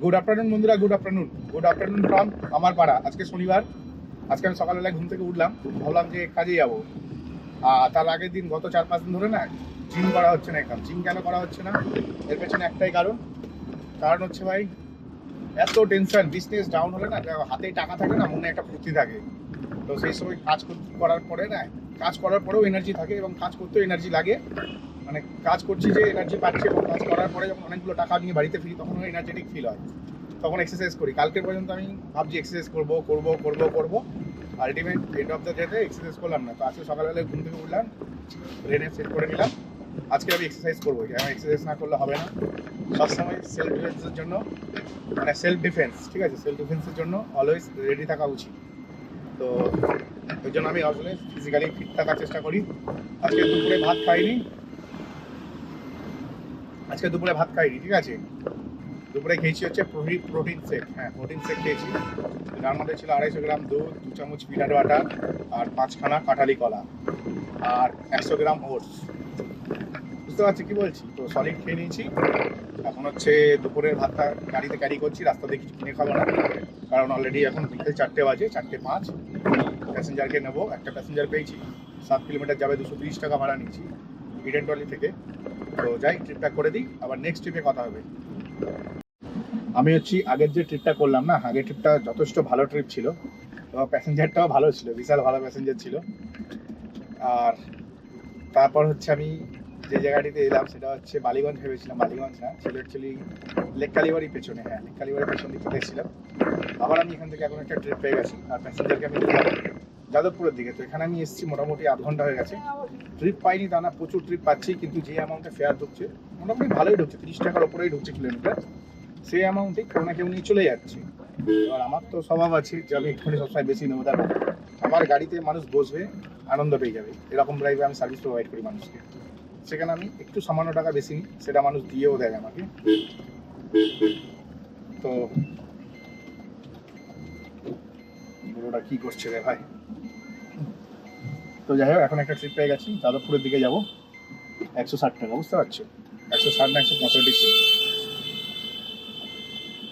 Good afternoon বন্ধুরা, good afternoon from আমার পাড়া। আজকে শনিবার। আজকে আমি সকালবেলায় ঘুম থেকে উঠলাম, ভাবলাম যে কাজে যাবো। তার আগের দিন গত 4-5 দিন ধরে না জিম করা হচ্ছে না। একদম জিম কেন করা হচ্ছে না, এর পেছনে একটাই কারণ হচ্ছে ভাই, এত টেনশন। বিজনেস ডাউন হলে না, হাতে টাকা থাকে না, মনে একটা ফুর্তি থাকে। তো সেই সময় করার পরে না, কাজ করার পরেও এনার্জি থাকে এবং কাজ করতেও এনার্জি লাগে। মানে কাজ করছি যে এনার্জি পাচ্ছি, এবং কাজ করার পরে যখন অনেকগুলো টাকা নিয়ে বাড়িতে ফিরি তখন এনার্জেটিক ফিল হয়, তখন এক্সারসাইজ করি। কালকে পর্যন্ত আমি ভাবছি এক্সারসাইজ করবো, আলটিমেট এন্ড অফ দ্য ডেতে এক্সারসাইজ করলাম না। তো আজকে সকালবেলায় ঘুম থেকে উঠলাম, ব্রেনে সেট করে নিলাম আজকে আমি এক্সারসাইজ করবো। আমার এক্সারসাইজ না করলে হবে না। সবসময় সেলফ ডিফেন্সের জন্য, মানে সেলফ ডিফেন্স, ঠিক আছে, সেলফ ডিফেন্সের জন্য অলওয়েজ রেডি থাকা উচিত। তো ওই জন্য আমি আসলে ফিজিক্যালি ফিট থাকার চেষ্টা করি। আজকে দুপুরে ভাত খাইনি, ঠিক আছে। দুপুরে খেয়েছি হচ্ছে প্রোটিন শেক। হ্যাঁ, প্রোটিন শেক খেয়েছি। যার মধ্যে ছিল 250 গ্রাম দুধ, 2 চামচ পিনাট বাটার, আর 5খানা কাঁঠালি কলা, আর 100 গ্রাম ওটস। বুঝতে পারছি কি বলছি? তো সলিড খেয়ে নিয়েছি। এখন হচ্ছে দুপুরের ভাতটা গাড়িতে ক্যারি করছি, রাস্তা দিয়ে কিছু কিনে খাবো না, কারণ অলরেডি এখন বিকেল 4টে বাজে, 4:05। প্যাসেঞ্জারকে নেবো, একটা প্যাসেঞ্জার পেয়েছি, 7 কিলোমিটার যাবে, 230 টাকা ভাড়া নিচ্ছি ইডেন টলি থেকে। তো যাই, ট্রিপটা করে দিই, আবার নেক্সট ট্রিপে কথা হবে। আমি হচ্ছি আগের যে ট্রিপটা করলাম না, আগের ট্রিপটা যথেষ্ট ভালো ট্রিপ ছিল। তো প্যাসেঞ্জারটাও ভালো ছিল, বিশাল ভালো প্যাসেঞ্জার ছিল। আর তারপর হচ্ছে আমি যে জায়গাটিতে এলাম সেটা হচ্ছে বালিগঞ্জ ভেবেছিলাম, বালিগঞ্জ না, সেটা অ্যাকচুয়ালি লেক কালীবাড়ির পেছনে। হ্যাঁ, লেক কালীবাড়ির পেছন দিকে এসেছিলাম। আবার আমি এখান থেকে এখন একটা ট্রিপ পেয়ে গেছি, আর প্যাসেঞ্জারকে আমি নিয়ে যাবো যাদবপুরের দিকে। তো এখানে আমি এসেছি মোটামুটি 8 ঘন্টা হয়ে গেছে। ট্রিপ পাইনি তা না, প্রচুর ট্রিপ পাচ্ছি, কিন্তু যে অ্যামাউন্টে ফেয়ার ঢুকছে মোটামুটি ভালোই ঢুকছে, 30 টাকার ওপরেই ঢুকছে কিলোমিটার। সেই অ্যামাউন্টে কেউ না কেউ নিয়ে চলে যাচ্ছে। এবার আমার তো স্বভাব আছে যে আমি এক্ষুনি সবসময় বেশি নেবো, তার আমার গাড়িতে মানুষ বসবে, আনন্দ পেয়ে যাবে, এরকম ড্রাইভে আমি সার্ভিস প্রোভাইড করি মানুষকে। সেখানে আমি একটু সামান্য টাকা বেশি নিই, সেটা মানুষ দিয়েও দেয় আমাকে। তো পুরোটা কি করছে রে ভাই। তো যাই হোক, এখন একটা ট্রিপ পেয়ে গেছি, যাদবপুরের দিকে যাবো। 160 টাকা, বুঝতে পারছো? 160 না 165 ছিল।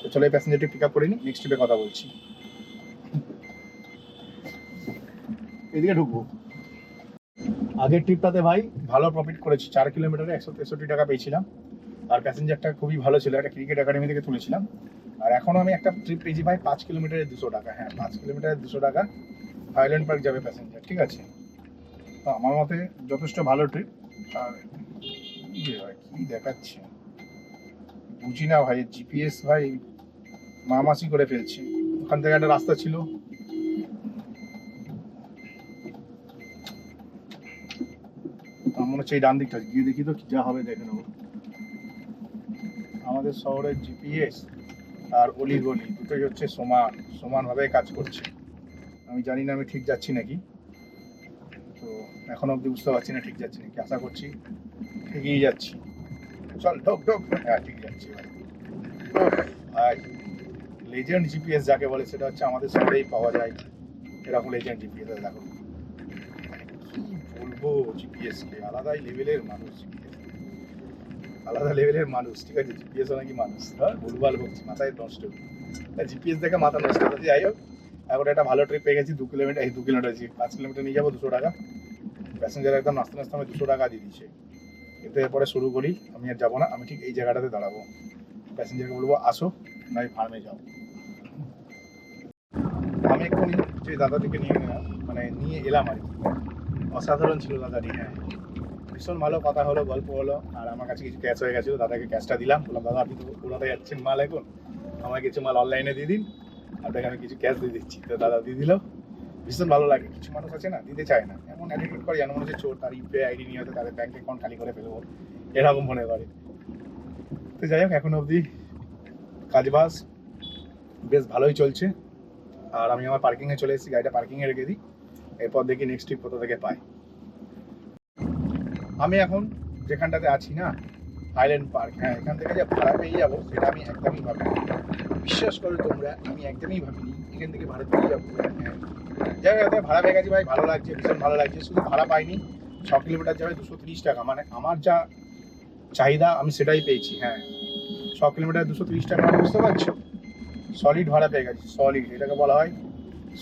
তো চলো এই প্যাসেঞ্জারটি পিক আপ করে নিই, নেক্সট ট্রিপে কথা বলছি। এদিকে ঢুকবো। আগের ট্রিপটাতে ভাই ভালো প্রফিট করেছি, 4 কিলোমিটারে 163 টাকা পেয়েছিলাম। আর প্যাসেঞ্জারটা খুবই ভালো ছিল, একটা ক্রিকেট একাডেমি থেকে তুলেছিলাম। আর এখনও আমি একটা ট্রিপ পেয়েছি ভাই, 5 কিলোমিটারে 200 টাকা। হ্যাঁ, 5 কিলোমিটারে 200 টাকা, হাইল্যান্ড পার্ক যাবে প্যাসেঞ্জার, ঠিক আছে। তো আমার মতে যথেষ্ট ভালো ট্রিপ। আর ভাই কি দেখাচ্ছে বুঝি না ভাই, জিপিএস ভাই মামাসি করে ফেলছে। ওখান থেকে একটা রাস্তা ছিল, মনে হচ্ছে এই ডান দিকটা গিয়ে দেখি তো যা হবে দেখে নেবো। আমাদের শহরের জিপিএস আর অলিগলি দুটোই হচ্ছে সমানভাবে কাজ করছে। আমি জানি না আমি ঠিক যাচ্ছি নাকি, তো এখন অবধি বুঝতে পারছি না ঠিক যাচ্ছি নাকি। আশা করছি ঠিকই যাচ্ছি। চল ঢোক ঢোক। হ্যাঁ, ঠিক যাচ্ছি ভাই। ভাই লেজেন্ড জিপিএস যাকে বলে, সেটা হচ্ছে আমাদের শহরেই পাওয়া যায়। এরকম লেজেন্ড জিপিএস দেখো, কি বলবো, জিপিএস কে আলাদাই লেভেলের মানুষ, আলাদা লেভেলের মানুষ, ঠিক আছে। জিপিএস নাকি মানুষ, হ্যাঁ ভুলভাল বলছি, মাথায় নষ্ট। জিপিএস দেখে মাথা নষ্ট হচ্ছে। যাই হোক, এখন একটা ভালো ট্রিপ পেয়ে গেছি। 2 কিলোমিটার, এই 2 কিলোমিটার 5 কিলোমিটার নিয়ে যাবো, 200 টাকা। প্যাসেঞ্জার একদম নাচতে নাচতে আমি 200 টাকা দিয়ে দিচ্ছে। কিন্তু এরপরে শুরু করি, আমি আর যাবো না, আমি ঠিক এই জায়গাটাতে দাঁড়াবো। প্যাসেঞ্জারকে বলবো আসো, নয় ফার্মে যাও। আমি এক্ষুনি যে দাদাটিকে নিয়ে এলাম আর কি, অসাধারণ ছিল দাদাটি। হ্যাঁ, ভীষণ ভালো কথা হলো, গল্প হলো। আর আমার কাছে কিছু ক্যাশ হয়ে গেছিলো, দাদাকে ক্যাশটা দিলাম, বললাম দাদা আপনি তো কলকাতায় যাচ্ছেন মাল এখন, আমার কিছু মাল অনলাইনে দিয়ে দিন, আপনাকে আমি কিছু ক্যাশ দিয়ে দিচ্ছি। তো দাদা দিয়ে দিল। ভীষণ ভালো লাগে। কিছু মানুষ আছে না, দিতে চায় না, এমন অ্যাটিটিউড করে যেন মনে হচ্ছে চোর, তার ইউপিআই আইডি নিয়ে হয়তো তাদের ব্যাংক অ্যাকাউন্ট খালি করে ফেলবো, এরকম মনে করে। তো যাই হোক, এখন অবধি কাজবাজ বেশ ভালোই চলছে। আর আমি আমার পার্কিংয়ে চলে এসেছি, গাড়িটা পার্কিংয়ে রেখে দিই, এরপর দেখি নেক্সট ট্রিপ কোথা থেকে পাই। আমি এখন যেখানটাতে আছি না, হাইল্যান্ড পার্ক, হ্যাঁ, এখান থেকে যে ভাড়া পেয়ে যাবো সেটা আমি একদমই ভাবিনি। বিশ্বাস করো তোমরা, আমি একদমই ভাবিনি এখান থেকে ভাড়া পেয়ে যাবো। হ্যাঁ, যাই হোক, ভাড়া পেয়ে গেছি ভাই, ভালো লাগছে, ভীষণ ভালো লাগছে। শুধু ভাড়া পাইনি, 6 কিলোমিটার যাবে 230 টাকা, মানে আমার যা চাহিদা আমি সেটাই পেয়েছি। হ্যাঁ, কিলোমিটার 230 টাকা, বুঝতে পারছো? সলিড ভাড়া পেয়ে গেছি, সলিড, এটাকে বলা হয়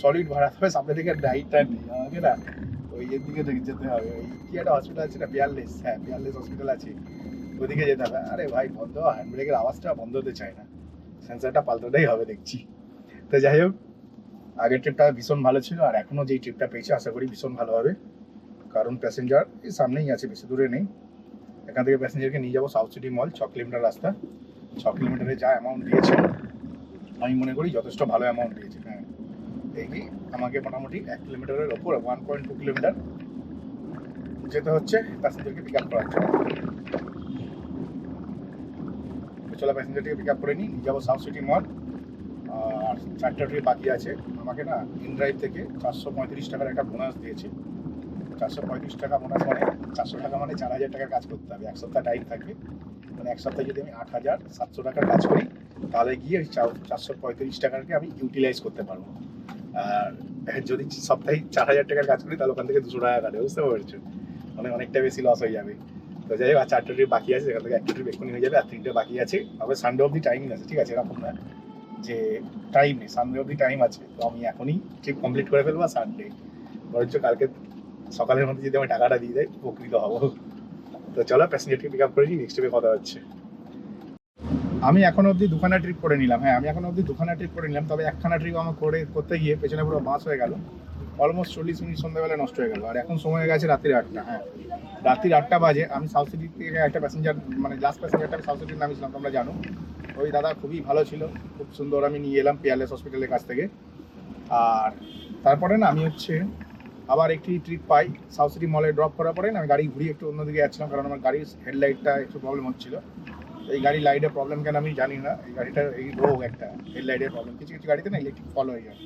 সলিড ভাড়া। তবে সামনে দিকে ডাইটটা নেই আমাকে না, ওই এর দিকে যেতে হবে। ওই কি একটা হসপিটাল আছে না, 42, হ্যাঁ 42 হসপিটাল আছে, ওদিকে যেতে হবে। আরে ভাই বন্ধ, হ্যান্ড ব্রেকের আওয়াজটা বন্ধ হতে চায় না, সেন্সারটা পাল্টাতেই হবে দেখছি। তো যাই হোক, আগের ট্রিপটা ভীষণ ভালো ছিল, আর এখনও যেই ট্রিপটা পেয়েছি আশা করি ভীষণ ভালো হবে, কারণ প্যাসেঞ্জার এই সামনেই আছে, বেশি দূরে নেই। এখান থেকে প্যাসেঞ্জারকে নিয়ে যাবো সাউথ সিটি মল, 6 কিলোমিটার রাস্তা। 6 কিলোমিটারে যা অ্যামাউন্ট দিয়েছে আমি মনে করি যথেষ্ট ভালো অ্যামাউন্ট দিয়েছে। হ্যাঁ, এই কি আমাকে মোটামুটি 1 কিলোমিটারের ওপর 1.2 কিলোমিটার যেতে হচ্ছে প্যাসেঞ্জারকে পিক আপ করার জন্য। চলো প্যাসেঞ্জারটিকে পিক আপ করে নিয়ে যাবো সাউথ সিটি মল। আর 4টা ট্রিপ বাকি আছে। আমাকে না ইনড্রাইভ থেকে 435 টাকার একটা বোনাস দিয়েছে। 435 টাকা বোনাস মানে 400 টাকা মানে 4000 টাকার কাজ করতে হবে, 1 সপ্তাহ টাইম থাকবে। মানে 1 সপ্তাহে যদি আমি 8700 টাকার কাজ করি, তাহলে গিয়ে ওই 435 টাকাকে আমি ইউটিলাইজ করতে পারবো। আর যদি সপ্তাহে 4000 টাকার কাজ করি, তাহলে ওখান থেকে 200 টাকা কাটে, বুঝতে পারছো? মানে অনেকটা বেশি লস হয়ে যাবে। তো যাই হোক, আর 4টা ট্রিপ বাকি আছে, সেখান থেকে 1টা ট্রিপ এক্ষুনি হয়ে যাবে, আর 3টে বাকি আছে। তবে সানডে অবধি টাইমিং আছে, ঠিক আছে? এরকম না যে টাইম নেই, সানডে অবধি টাইম আছে। তো আমি এখনই ট্রিপ কমপ্লিট করে ফেলবো, সানডে বরঞ্চ কালকে সকালের মধ্যে যদি আমি টাকাটা দিয়ে দেয় উপকৃত হবো। তো চলো প্যাসেঞ্জারকে পিক আপ করে নিই, নেক্সট ট্রিপে কথা হচ্ছে। আমি এখন অবধি 2খানা ট্রিপ করে নিলাম। হ্যাঁ, আমি এখন অবধি 2খানা ট্রিপ করে নিলাম। তবে 1খানা ট্রিপ আমার করতে গিয়ে পেছনে পুরো বাস হয়ে গেল, অলমোস্ট 40 মিনিট সন্ধ্যাবেলা নষ্ট হয়ে গেল। আর এখন সময় হয়ে গেছে রাত্রির 8টা। হ্যাঁ, রাত্রির 8টা বাজে। আমি সাউথ সিটি থেকে একটা প্যাসেঞ্জার, মানে লাস্ট প্যাসেঞ্জারটা আমি সাউথ সিটির নামিয়েছিলাম, তোমরা জানো। ওই দাদা খুবই ভালো ছিল, খুব সুন্দর। আমি নিয়ে এলাম পিয়ারলেস হসপিটালের কাছ থেকে। আর তারপরে না আমি আবার একটি ট্রিপ পাই সাউথ সিটি মলে। ড্রপ করার পরে না আমি গাড়ি ঘুরিয়ে একটু অন্যদিকে যাচ্ছিলাম, কারণ আমার গাড়ির হেডলাইটটা একটু প্রবলেম হচ্ছিলো। এই গাড়ির লাইটের প্রবলেম কেন আমি জানি না, এই গাড়িটার এই রোগ একটা, হেডলাইটের প্রবলেম। কিছু কিছু গাড়িতে না ইলেকট্রিক ফল হয়ে যায়,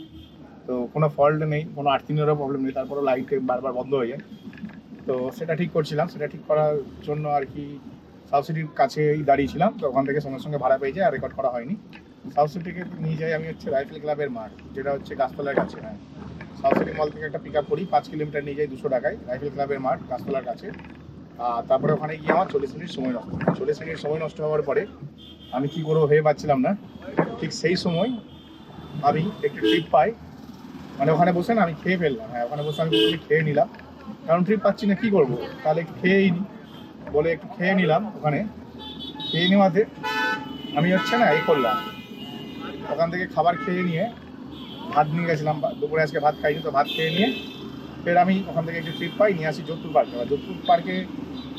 তো কোনো ফল্ট নেই, কোনো আর্থিংয়েরও প্রবলেম নেই, তারপরেও লাইট বারবার বন্ধ হয়ে যায়। তো সেটা ঠিক করছিলাম, সেটা ঠিক করার জন্য আর কি সাউথ সিটির কাছেই দাঁড়িয়েছিলাম। তো ওখান থেকে সঙ্গে সঙ্গে ভাড়া পেয়ে যায়, আর রেকর্ড করা হয়নি। সাউথ সিটিকে নিয়ে যাই আমি রাইফেল ক্লাবের মাঠ, যেটা গাছতলার কাছে। হ্যাঁ, সাউথ সিটি মল থেকে একটা পিক আপ করি, 5 কিলোমিটার নিয়ে যাই 200 টাকায়, রাইফেল ক্লাবের মাঠ গাছতলার কাছে। আর তারপরে ওখানে গিয়ে আমার 40 মিনিট সময় নষ্ট। 40 মিনিট সময় নষ্ট হওয়ার পরে আমি কি করবো ভেবে পাচ্ছিলাম না। ঠিক সেই সময় আমি একটি ট্রিপ পাই, মানে ওখানে বসে না আমি খেয়ে ফেললাম। হ্যাঁ, ওখানে বসে আমি খেয়ে নিলাম, কারণ ট্রিপ পাচ্ছি না, কী করবো, তাহলে খেয়েই নি বলে একটু খেয়ে নিলাম। ওখানে খেয়ে নেওয়াতে আমি না এই করলাম, ওখান থেকে খাবার খেয়ে নিয়ে ভাত নিয়ে গেছিলাম, দুপুরে আজকে ভাত খাইনি, তো ভাত খেয়ে নিয়ে ফের আমি ওখান থেকে একটি ট্রিপ পাই, নিয়ে আসি যোধপুর পার্কে। আর যোধপুর পার্কে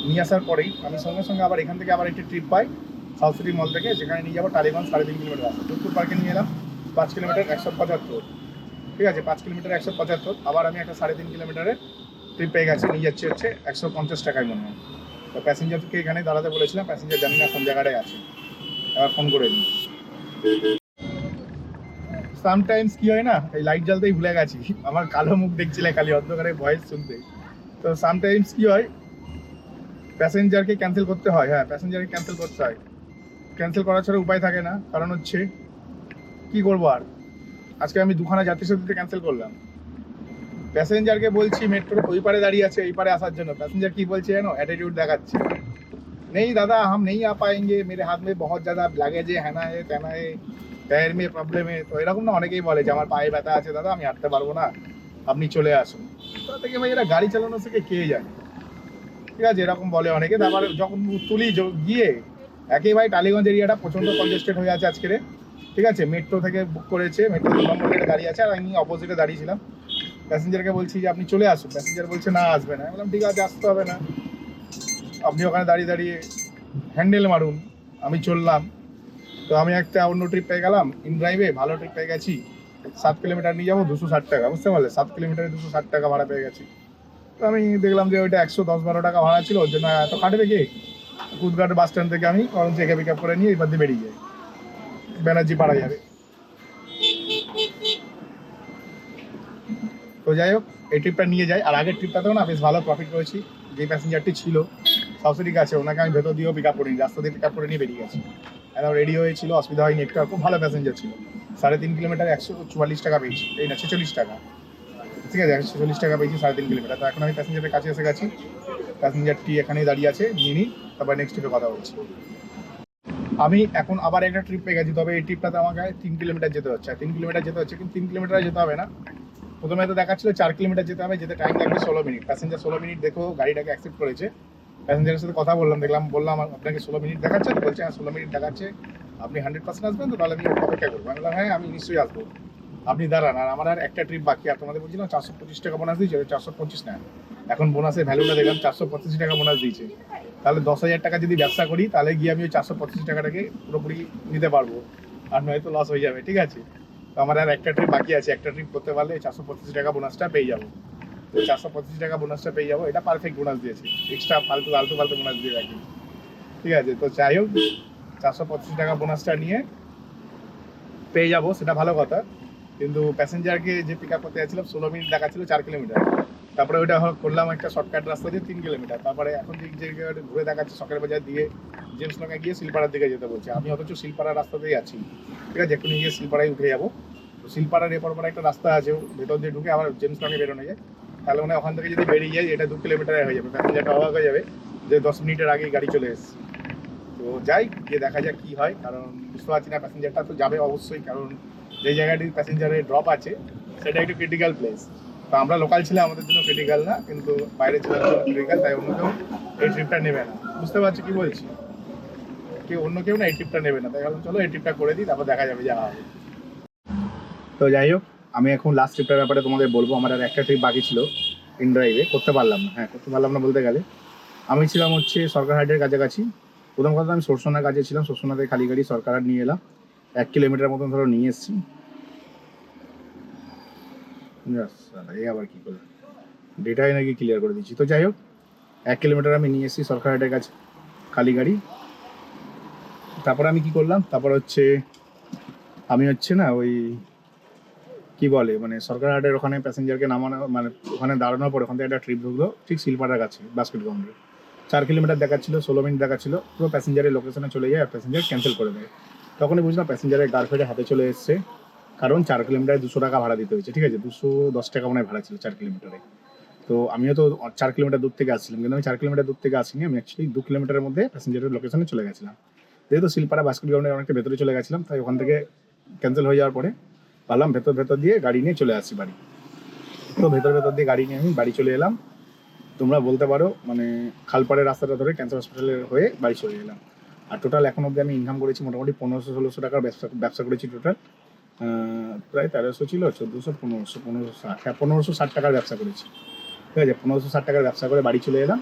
নিয়ে আসার পরেই আমি সঙ্গে সঙ্গে আবার এখান থেকে আবার একটি ট্রিপ পাই সাউথ সিটি মল থেকে, যেখানে নিয়ে যাবো টালিগঞ্জ, 3.5 কিলোমিটার রাস্তা। যোধপুর পার্কে নিয়ে এলাম 5 কিলোমিটার 175, ঠিক আছে? 5 কিলোমিটার 175। আবার আমি একটা 3.5 কিলোমিটারের ট্রিপ পেয়ে গেছি, নিয়ে যাচ্ছি 150 টাকায় মনে হয়। তো প্যাসেঞ্জারকে এখানে দাঁড়াতে বলেছিলাম, প্যাসেঞ্জার জানি না কোন জায়গাটায় আছে, এবার ফোন করে দিই। সামটাইমস কি হয় না, এই লাইট জ্বালতেই ভুলে গেছি, আমার কালো মুখ দেখছিলে খালি অন্ধকারে ভয়েস শুনতে। তো সামটাইমস কি হয়, প্যাসেঞ্জারকে ক্যান্সেল করতে হয়। হ্যাঁ, প্যাসেঞ্জারকে ক্যান্সেল করতে হয়, ক্যান্সেল করা ছাড়া উপায় থাকে না। কারণ কি করবো আর, আজকে আমি 2খানা যাত্রী সাথীতে ক্যান্সেল করলাম। প্যাসেঞ্জারকে বলছি মেট্রোর ওই পারে দাঁড়িয়ে আছে এই পারে আসার জন্য, প্যাসেঞ্জার কি বলছে জানো, অ্যাটিটিউড দেখাচ্ছে, नहीं दादा हम नहीं आ पाएंगे, मेरे हाथ में बहुत ज़्यादा लगेज है, हैना है तेना है, पैर में प्रॉब्लम है। তো এরকম না অনেকেই বলে যে আমার পায়ে ব্যথা আছে দাদা, আমি হাঁটতে পারবো না, আপনি চলে আসুন। তো থেকে ভাই এরা গাড়ি চালানো থেকে কে জানে, ঠিক আছে? এরকম বলে অনেকে। তারপর যখন তুলি গিয়ে একে ভাই টালিগঞ্জ এরিয়াটা প্রচণ্ড কনজেস্টেড হয়ে আছে আজকে, ঠিক আছে? মেট্রো থেকে বুক করেছে, মেট্রো 2 নম্বর গেটে দাঁড়িয়ে আছে, আর আমি অপোজিটে দাঁড়িয়েছিলাম। প্যাসেঞ্জারকে বলছি যে আপনি চলে আসুন, প্যাসেঞ্জার বলছে না আসবে না। আমি বললাম ঠিক আছে, আসতে হবে না, আপনি ওখানে দাঁড়িয়ে দাঁড়িয়ে হ্যান্ডেল মারুন, আমি চললাম। তো আমি একটা অন্য ট্রিপ পেয়ে গেলাম ইন ড্রাইভে, ভালো ট্রিপ পেয়ে গেছি। 7 কিলোমিটার নিয়ে যাবো 260 টাকা, বুঝতে পারলে? 7 কিলোমিটারে 260 টাকা ভাড়া পেয়ে গেছি। তো আমি দেখলাম যে ওইটা 110-12 টাকা ভাড়া ছিল, ওর জন্য এত কাটবে কে। কুদঘাট বাস স্ট্যান্ড থেকে আমি করঞ্চ একে পিক আপ করে নিয়ে এবার দিয়ে বেরিয়ে যাই, ব্যানার্জি পাড়া যাবে। তো যাই হোক, এই ট্রিপটা নিয়ে যাই। আর আগের ট্রিপটাতেও না বেশ ভালো প্রফিট করেছি। যে প্যাসেঞ্জারটি ছিল সাউথ সিটির কাছে, ওনাকে আমি ভেতর দিয়েও পিক আপ করিনি, রাস্তা দিয়ে পিক আপ করে নিয়ে বেরিয়ে গেছি। একদম রেডি হয়েছিল, অসুবিধা হয়নি একটা, খুব ভালো প্যাসেঞ্জার ছিল। 3.5 কিলোমিটার 144 টাকা পেয়েছি, এই না 46 টাকা, ঠিক আছে? 146 টাকা পেয়েছি 3.5 কিলোমিটার। তো এখন আমি প্যাসেঞ্জারের কাছে এসে গেছি, প্যাসেঞ্জারটি এখানেই দাঁড়িয়ে আছে, নিয়ে নিই, তারপর নেক্সট ট্রিপে কথা বলছি। আমি এখন আবার একটা ট্রিপ পেয়ে গেছি, তবে এই ট্রিপটাতে আমাকে 3 কিলোমিটার যেতে হচ্ছে। 3 কিলোমিটার যেতে হচ্ছে, কিন্তু 3 কিলোমিটার যেতে হবে না। প্রথমে তো দেখাচ্ছিল 4 কিলোমিটার যেতে হবে, যেতে টাইম লাগবে 16 মিনিট। প্যাসেঞ্জার 16 মিনিট দেখো গাড়িটাকে অ্যাকসেপ্ট করেছে। প্যাসেঞ্জারের সাথে কথা বললাম, বললাম আপনাকে 16 মিনিট দেখাচ্ছে, তো বলছে হ্যাঁ 16 মিনিট দেখাচ্ছে, আপনি 100% আসবেন তো, তাহলে আমি অপেক্ষা করবো। আমি বললাম হ্যাঁ আমি নিশ্চয়ই আসবো, আপনি দাঁড়ান। আর আমার আর একটা ট্রিপ বাকি, আর তোমাদের বলছিলাম 425 টাকা বোনাস দিয়েছে, 425 না, এখন বোনাসের ভ্যালুটা দেখলাম 485 টাকা বোনাস দিয়েছে। তাহলে 10,000 টাকা যদি ব্যবসা করি, তাহলে গিয়ে আমি ওই 425 টাকাটাকে পুরোপুরি নিতে পারবো, আর নয়তো লস হয়ে যাবে। ঠিক আছে, তো আমার আর একটা ট্রিপ বাকি আছে, একটা ট্রিপ করতে পারলে 425 টাকা বোনাসটা পেয়ে যাবো। তো 425 টাকা বোনাসটা পেয়ে যাবো, এটা পারফেক্ট বোনাস দিয়েছে, এক্সট্রা ফালতু বোনাস দিয়ে রাখি। ঠিক আছে, তো যাই হোক 425 টাকা বোনাসটা নিয়ে পেয়ে যাবো, সেটা ভালো কথা। কিন্তু প্যাসেঞ্জারকে যে পিক আপ করতে যাচ্ছিলাম 16 মিনিট দেখাচ্ছিল 4 কিলোমিটার, তারপরে ওইটা করলাম একটা শর্টকাট রাস্তা দিয়ে 3 কিলোমিটার। তারপরে এখন যে জায়গাটা ঘুরে দেখাচ্ছে সকাল বাজার দিয়ে জেমস লংয়ে গিয়ে শিলপাড়ার দিকে যেতে বলছে, আমি অথচ শিলপাড়ার রাস্তাতেই আছি। ঠিক আছে, এক্ষুনি গিয়ে শিলপাড়ায় উঠে যাবো। তো শিলপাড়ার এরপর পরে একটা রাস্তা আছে, ভেতর দিয়ে ঢুকে আবার জেমস লংয়ে বেরোনো যায়। তাহলে মানে ওখান থেকে যদি বেরিয়ে যায়, এটা 2 কিলোমিটার হয়ে যাবে। প্যাসেঞ্জারটা অবাক হয়ে যাবে যে 10 মিনিটের আগেই গাড়ি চলে এসেছে। তো যাই গিয়ে দেখা যাক কি হয়, কারণ বুঝতে পারছি না, প্যাসেঞ্জারটা তো যাবে অবশ্যই, কারণ যে জায়গাটির প্যাসেঞ্জারের ড্রপ আছে সেটা একটু ক্রিটিক্যাল প্লেস। তো আমরা লোকাল ছিলাম, আমাদের জন্য ক্রিটিক্যাল না, কিন্তু বাইরে ছিলাম ক্রিটিক্যাল, তাই অন্য কেউ এই ট্রিপটা নেবে না। বুঝতে পারছি কি বলছি, অন্য কেউ না এই ট্রিপটা নেবে না, তাই ভাবলাম চলো এই ট্রিপটা করে দিই, তারপর দেখা যাবে যা হবে। তো যাই হোক, আমি এখন লাস্ট ট্রিপটার ব্যাপারে তোমাদের বলবো। আমার আর একটা ট্রিপ বাকি ছিল ইন ড্রাইভে, করতে পারলাম না বলতে গেলে। আমি ছিলাম হচ্ছে সরকারহাটের কাছাকাছি। প্রথম কথা আমি সরসোনার কাছে ছিলাম, সরসোনাতে খালি গাড়ি সরকারহাট নিয়ে এলাম, 1 কিলোমিটার মতন ধরো নিয়ে এসেছি। এই আবার কি করলাম, ডেটাই নাকি ক্লিয়ার করে দিচ্ছি। তো যাই হোক 1 কিলোমিটার আমি নিয়ে এসেছি সরকারহাটের কাছে খালি গাড়ি। তারপরে আমি কি করলাম, তারপর হচ্ছে আমি হচ্ছে না ওই কি বলে মানে সরকারহাটের ওখানে প্যাসেঞ্জারকে নামানো, মানে ওখানে দাঁড়ানোর পর ওখান থেকে একটা ট্রিপ ঢুকলো ঠিক শিলপাড়ার কাছে বাস্কেট গ্রাউন্ডে। 4 কিলোমিটার দেখাচ্ছিল, 16 মিনিট দেখাচ্ছিল, পুরো প্যাসেঞ্জারের লোকেশনে চলে যায় আর প্যাসেঞ্জার ক্যান্সেল করে দেয়। তখনই বুঝলাম প্যাসেঞ্জারের গার্লফ্রেন্ডের হাতে চলে এসছে, কারণ 4 কিলোমিটারে 200 টাকা ভাড়া দিতে হয়েছে। ঠিক আছে, 210 টাকা মনে হয় ভাড়া ছিল 4 কিলোমিটারে। তো আমিও তো 4 কিলোমিটার দূর থেকে আসছিলাম, কিন্তু আমি 4 কিলোমিটার দূর থেকে আসিনি, আমি অ্যাকচুয়ালি 2 কিলোমিটারের মধ্যে প্যাসেঞ্জারের লোকেশনে চলে গেছিলাম। যেহেতু শিলপাড়া বাস্কেট গ্রাউন্ডে অনেকটা ভেতরে চলে গেছিলাম, তাই ওখান থেকে ক্যান্সেল হয়ে যাওয়ার পরে ভাবলাম ভেতর দিয়ে গাড়ি নিয়ে চলে আসছি বাড়ি। তো ভেতর দিয়ে গাড়ি নিয়ে আমি বাড়ি চলে এলাম। তোমরা বলতে পারো মানে খালপাড়ের রাস্তাটা ধরে ক্যান্সার হসপিটালের হয়ে বাড়ি চলে এলাম। আর টোটাল এখন অবধি আমি ইনকাম করেছি মোটামুটি 1500-1600 টাকার ব্যবসা করেছি টোটাল। প্রায় 1300 ছিল, 1400, 1560, হ্যাঁ 1560 টাকার ব্যবসা করেছি। ঠিক আছে, 1560 টাকার ব্যবসা করে বাড়ি চলে এলাম।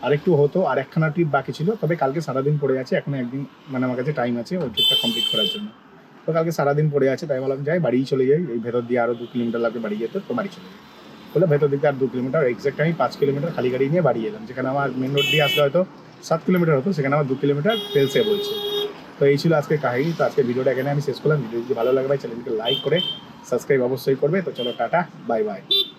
আরেকটু হতো, আর একখানা ট্রিপ বাকি ছিল, তবে কালকে সারাদিন পড়ে আছে, এখনো একদিন মানে আমার কাছে টাইম আছে ওই ট্রিপটা কমপ্লিট করার জন্য। তো কালকে সারাদিন পড়ে আছে, তাই বললাম যাই বাড়িই চলে যাই, এই ভেতর দিয়ে আরও 2 কিলোমিটার লাগবে বাড়ি যেতে, তো বাড়ি চলে যাই। বলে ভেতর দিকে আর 2 কিলোমিটার, এক্সাক্ট আমি 5 কিলোমিটার খালি গাড়ি নিয়ে বাড়ি এলাম। যেখানে আমার মেন রোড দিয়ে আসলে হয়তো 7 কিলোমিটার হতো, সেখানে আমার 2 কিলোমিটার তেল সেভ হয়েছে। তো এই ছিল আজকের কাহিনী। তো আজকে ভিডিওটা এখানে আমি শেষ করলাম। ভিডিও যদি ভালো লাগে ভাই চ্যানেলকে লাইক করে সাবস্ক্রাইব অবশ্যই করবে। তো চলো টাটা, বাই বাই।